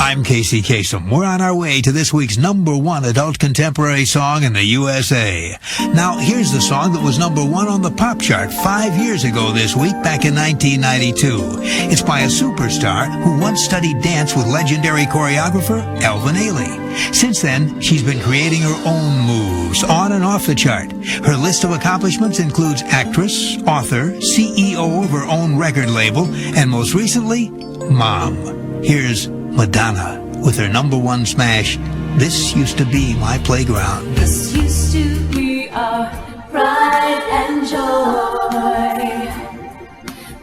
I'm Kasem. We're on our way to this week's #1 adult contemporary song in the USA. Now, here's the song that was #1 on the pop chart 5 years ago this week, back in 1992. It's by a superstar who once studied dance with legendary choreographer Alvin Ailey. Since then, she's been creating her own moves on and off the chart. Her list of accomplishments includes actress, author, CEO of her own record label, and most recently, mom. Here's Madonna with her #1 smash, This Used to Be My Playground. This used to be our pride and joy.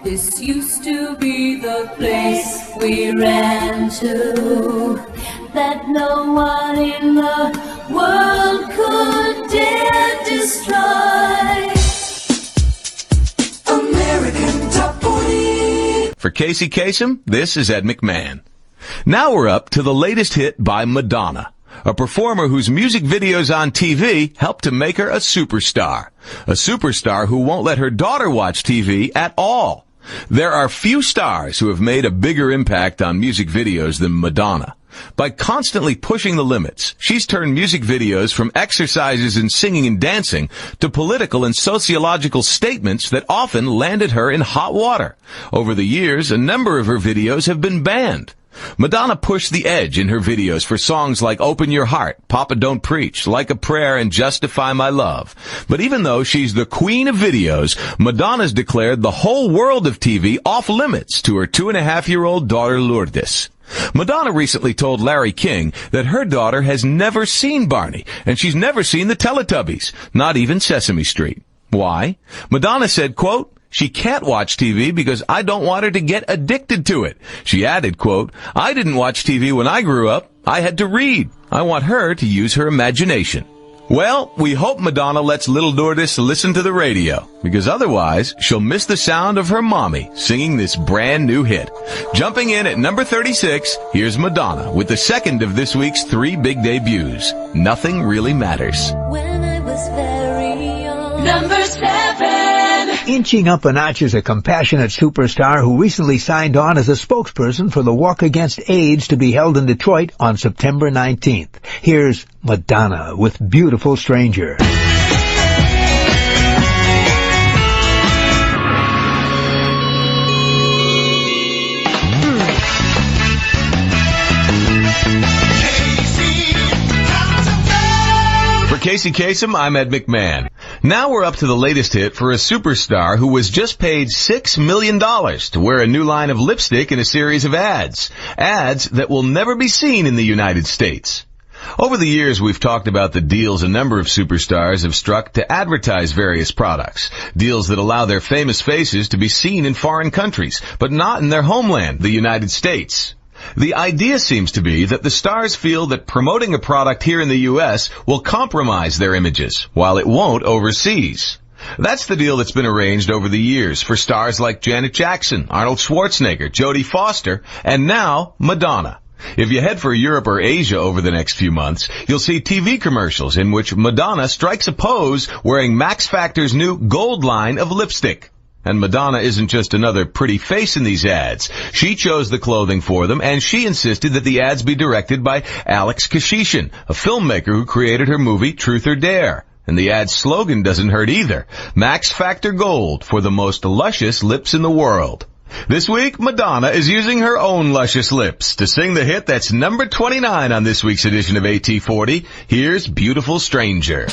This used to be the place we ran to, that no one in the world could dare destroy. American Top 40. For Casey Kasem, this is Ed McMann. Now we're up to the latest hit by Madonna, a performer whose music videos on TV helped to make her a superstar. A superstar who won't let her daughter watch TV at all. There are few stars who have made a bigger impact on music videos than Madonna. By constantly pushing the limits, she's turned music videos from exercises in singing and dancing to political and sociological statements that often landed her in hot water. Over the years, a number of her videos have been banned. Madonna pushed the edge in her videos for songs like Open Your Heart, Papa Don't Preach, Like a Prayer, and Justify My Love. But even though she's the queen of videos, Madonna's declared the whole world of TV off limits to her 2.5-year-old daughter Lourdes. Madonna recently told Larry King that her daughter has never seen Barney, and she's never seen the Teletubbies, not even Sesame Street. Why? Madonna said, quote, "She can't watch TV because I don't want her to get addicted to it." She added, quote, "I didn't watch TV when I grew up. I had to read. I want her to use her imagination." Well, we hope Madonna lets little Lourdes listen to the radio, because otherwise she'll miss the sound of her mommy singing this brand new hit. Jumping in at number 36, here's Madonna with the second of this week's 3 big debuts, Nothing Really Matters. When I was very young. Number 7. Inching up a notch is a compassionate superstar who recently signed on as a spokesperson for the Walk Against AIDS to be held in Detroit on September 19th. Here's Madonna with Beautiful Stranger. For Casey Kasem, I'm Ed McMahon. Now we're up to the latest hit for a superstar who was just paid $6 million to wear a new line of lipstick in a series of ads. Ads that will never be seen in the United States. Over the years, we've talked about the deals a number of superstars have struck to advertise various products. Deals that allow their famous faces to be seen in foreign countries, but not in their homeland, the United States. The idea seems to be that the stars feel that promoting a product here in the U.S. will compromise their images, while it won't overseas. That's the deal that's been arranged over the years for stars like Janet Jackson, Arnold Schwarzenegger, Jodie Foster, and now Madonna. If you head for Europe or Asia over the next few months, you'll see TV commercials in which Madonna strikes a pose wearing Max Factor's new Gold line of lipstick. And Madonna isn't just another pretty face in these ads. She chose the clothing for them, and she insisted that the ads be directed by Alex Kashishian, a filmmaker who created her movie Truth or Dare. And the ad's slogan doesn't hurt either. Max Factor Gold for the most luscious lips in the world. This week, Madonna is using her own luscious lips to sing the hit that's number 29 on this week's edition of AT40. Here's Beautiful Stranger.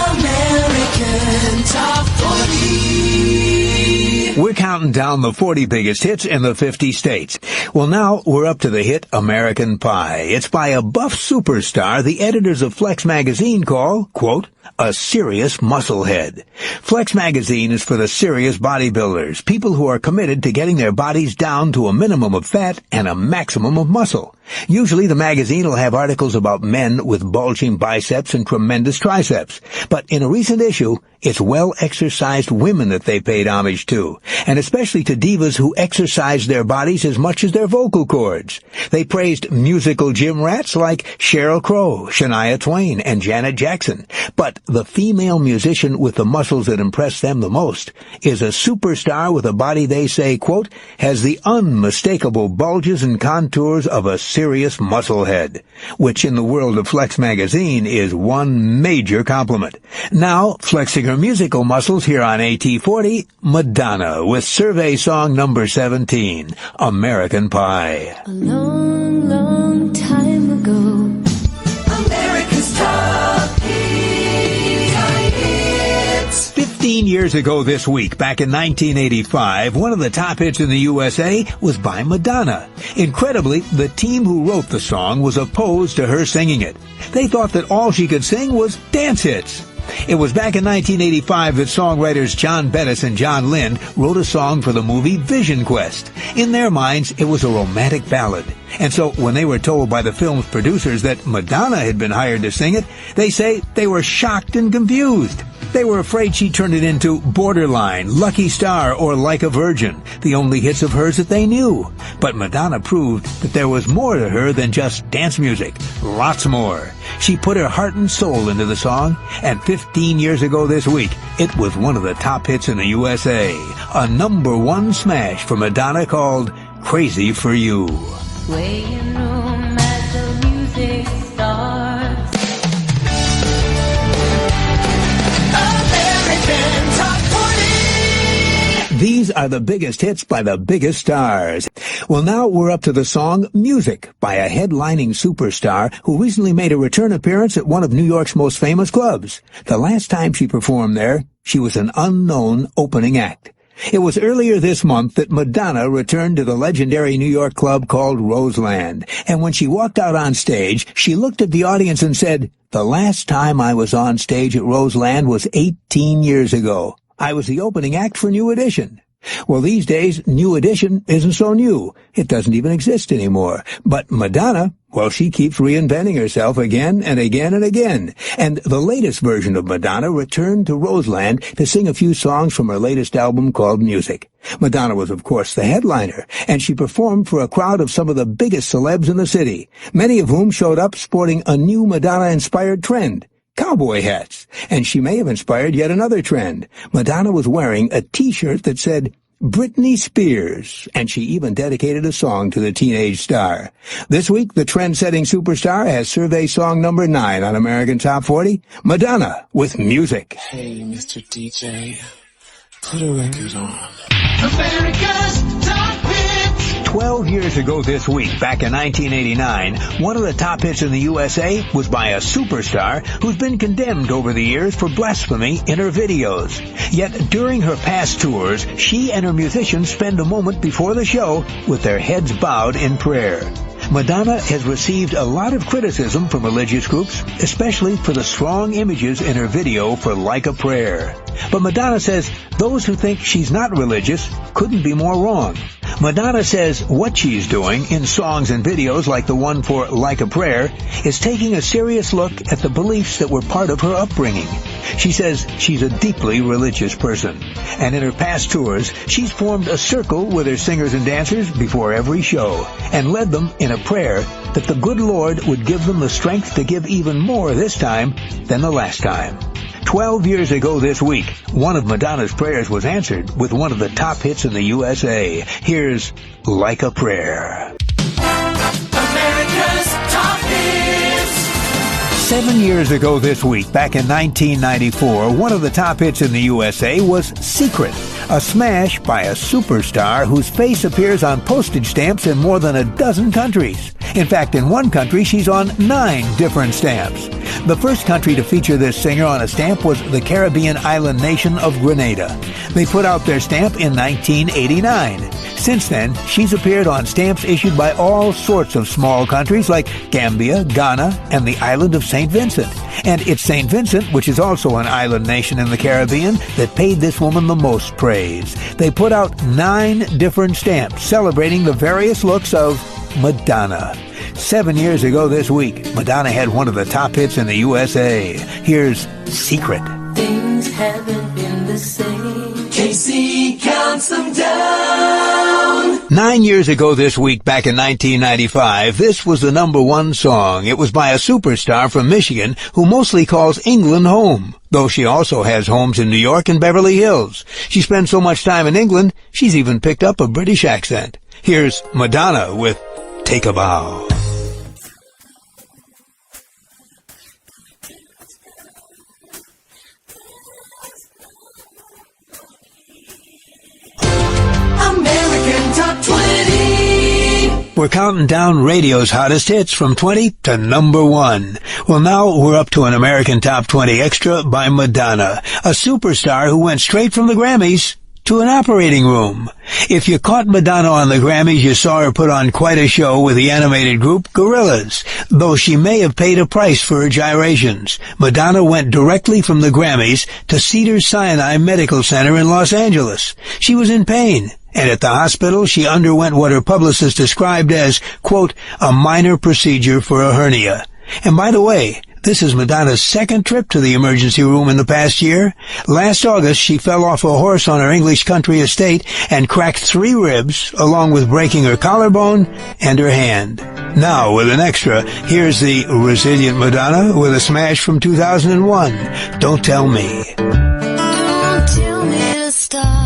American Top 40. We're counting down the 40 biggest hits in the 50 states. Well, now we're up to the hit American Pie. It's by a buff superstar the editors of Flex magazine call, quote, a serious musclehead. Flex magazine is for the serious bodybuilders, people who are committed to getting their bodies down to a minimum of fat and a maximum of muscle. Usually the magazine will have articles about men with bulging biceps and tremendous triceps. But in a recent issue, it's well-exercised women that they paid homage to, and especially to divas who exercise their bodies as much as their vocal cords. They praised musical gym rats like Sheryl Crow, Shania Twain, and Janet Jackson. But But the female musician with the muscles that impress them the most is a superstar with a body they say, quote, has the unmistakable bulges and contours of a serious musclehead, which in the world of Flex magazine is one major compliment. Now, flexing her musical muscles here on AT40, Madonna with survey song number 17, American Pie. A long, long time ago, America's top hits. 15 years ago this week, back in 1985, one of the top hits in the USA was by Madonna. Incredibly, the team who wrote the song was opposed to her singing it. They thought that all she could sing was dance hits. It was back in 1985 that songwriters John Bettis and John Lind wrote a song for the movie Vision Quest. In their minds, it was a romantic ballad. And so when they were told by the film's producers that Madonna had been hired to sing it, they say they were shocked and confused. They were afraid she turned it into Borderline, Lucky Star, or Like a Virgin, the only hits of hers that they knew. But Madonna proved that there was more to her than just dance music. Lots more. She put her heart and soul into the song, and 15 years ago this week, it was one of the top hits in the USA. A #1 smash for Madonna called Crazy for You. Swaying room as the music starts. American Top 40. These are the biggest hits by the biggest stars. Well, now we're up to the song Music by a headlining superstar who recently made a return appearance at one of New York's most famous clubs. The last time she performed there, she was an unknown opening act. It was earlier this month that Madonna returned to the legendary New York club called Roseland. And when she walked out on stage, she looked at the audience and said, "The last time I was on stage at Roseland was 18 years ago. I was the opening act for New Edition." Well, these days, New Edition isn't so new. It doesn't even exist anymore. But Madonna, well, she keeps reinventing herself again and again and again. And the latest version of Madonna returned to Roseland to sing a few songs from her latest album called Music. Madonna was, of course, the headliner, and she performed for a crowd of some of the biggest celebs in the city, many of whom showed up sporting a new Madonna-inspired trend. Cowboy hats. And she may have inspired yet another trend. Madonna was wearing a t-shirt that said, Britney Spears, and she even dedicated a song to the teenage star. This week, the trend-setting superstar has survey song number 9 on American Top 40, Madonna with Music. Hey, Mr. DJ, put a record on. America's Top Hits. 12 years ago this week, back in 1989, one of the top hits in the USA was by a superstar who's been condemned over the years for blasphemy in her videos. Yet during her past tours, she and her musicians spend a moment before the show with their heads bowed in prayer. Madonna has received a lot of criticism from religious groups, especially for the strong images in her video for Like a Prayer. But Madonna says those who think she's not religious couldn't be more wrong. Madonna says what she's doing in songs and videos like the one for Like a Prayer is taking a serious look at the beliefs that were part of her upbringing. She says she's a deeply religious person, and in her past tours, she's formed a circle with her singers and dancers before every show and led them in a prayer that the good Lord would give them the strength to give even more this time than the last time. 12 years ago this week, one of Madonna's prayers was answered with one of the top hits in the USA. Here's Like a Prayer. America's Top Hits. 7 years ago this week, back in 1994, one of the top hits in the USA was Secret, a smash by a superstar whose face appears on postage stamps in more than a dozen countries. In fact, in one country, she's on 9 different stamps. The first country to feature this singer on a stamp was the Caribbean island nation of Grenada. They put out their stamp in 1989. Since then, she's appeared on stamps issued by all sorts of small countries like Gambia, Ghana, and the island of St. Vincent. And it's St. Vincent, which is also an island nation in the Caribbean, that paid this woman the most praise. They put out 9 different stamps celebrating the various looks of Madonna. 7 years ago this week, Madonna had one of the top hits in the USA. Here's Secret. Things haven't been the same. Casey counts them down. 9 years ago this week, back in 1995, this was the #1 song. It was by a superstar from Michigan who mostly calls England home, though she also has homes in New York and Beverly Hills. She spends so much time in England, she's even picked up a British accent. Here's Madonna with Take a Bow. American Top 20. We're counting down radio's hottest hits from 20 to #1. Well, now we're up to an American Top 20 Extra by Madonna, a superstar who went straight from the Grammys to an operating room. If you caught Madonna on the Grammys, you saw her put on quite a show with the animated group Gorillaz, though she may have paid a price for her gyrations. Madonna went directly from the Grammys to Cedars-Sinai Medical Center in Los Angeles. She was in pain, and at the hospital she underwent what her publicist described as, quote, a minor procedure for a hernia. And by the way, this is Madonna's second trip to the emergency room in the past year. Last August, she fell off a horse on her English country estate and cracked 3 ribs, along with breaking her collarbone and her hand. Now, with an extra, here's the resilient Madonna with a smash from 2001, Don't Tell Me. Don't tell me to stop.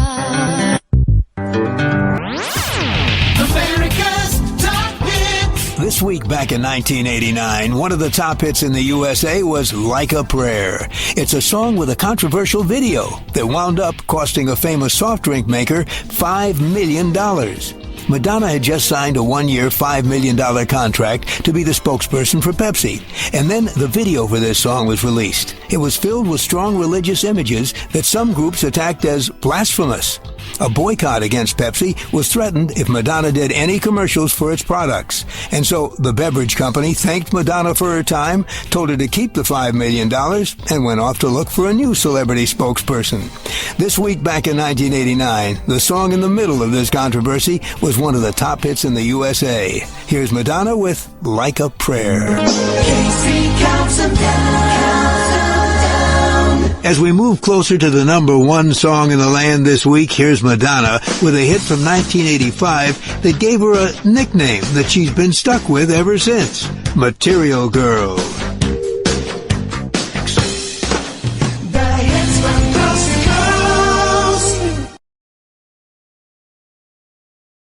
This week back in 1989, one of the top hits in the USA was Like a Prayer. It's a song with a controversial video that wound up costing a famous soft drink maker $5 million. Madonna had just signed a 1-year, $5 million contract to be the spokesperson for Pepsi. And then the video for this song was released. It was filled with strong religious images that some groups attacked as blasphemous. A boycott against Pepsi was threatened if Madonna did any commercials for its products. And so the beverage company thanked Madonna for her time, told her to keep the $5 million, and went off to look for a new celebrity spokesperson. This week back in 1989, the song in the middle of this controversy was one of the top hits in the USA. Here's Madonna with Like a Prayer. Casey counts them down. As we move closer to the #1 song in the land this week, here's Madonna with a hit from 1985 that gave her a nickname that she's been stuck with ever since, Material Girl.